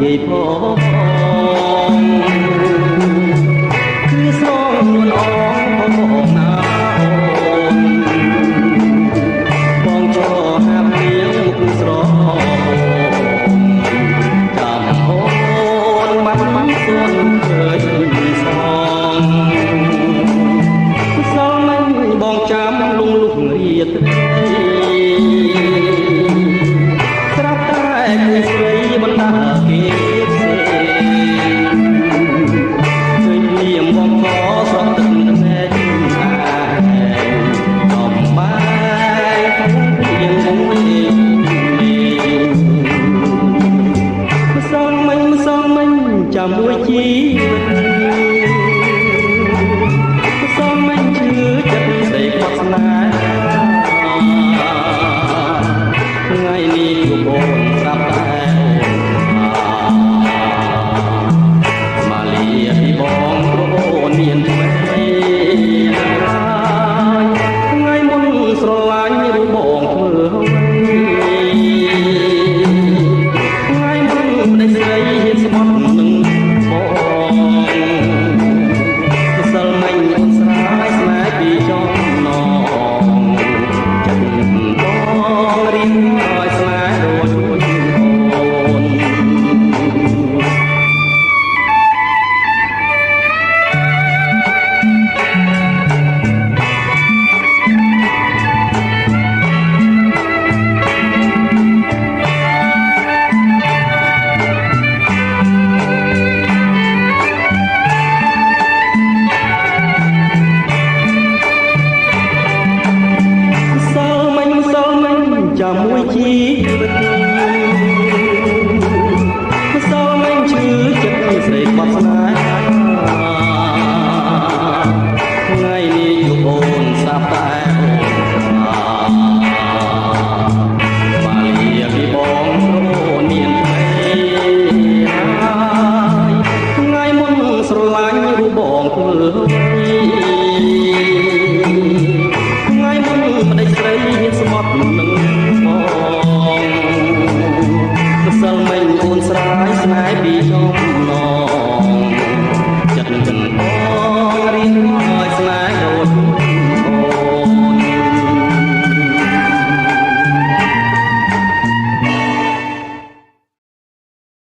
យាយផងគឺស្រងនួនអងផងណាបងចោហាប់នាងមុខស្រចាំអូនបានសួនឃើញសងសងមិនបងចាំលងលុករៀតស្រាប់តែគឺស្រីបណ្ដាគេផ្សេងឃើញនាមបងខស្រស់ទឹកណែជអាដំបាយយើងងងម្សងមិញចាំមួយជីម្សងមិញជឿចិត្តស្ដីបាត់ស្នេហ៍ថ្ងៃនេះជួបអូនស្រាប់តែមកលៀពីបងព្រោះអូនមានថ្មីថ្ងៃមុនស្រឡាញ់រូបបងធ្វើអ្វីថ្ងៃមុនប្តីស្រីហ៊ានស្បត់នឹងបងសិលមិញអូនស្រាយស្នេហ៍ពីចំណងចិត្តបងរៀងឲ្យស្នេហ៍ដូចអូនចាំមួយជីវិតម្សងមិញឈឺចិត្តស្រីបាត់ស្នេហ៍ថ្ងៃនេះជួបអូនស្រាប់តែមកលៀពីបងព្រោះមានថ្មីថ្ងៃមុនស្រឡាញ់រូបបងធ្វើថ្ងៃមុនប្តីស្រីមានស្មត់នឹងសិលមិញអូនស្រាយស្នេហ៍ពីចុង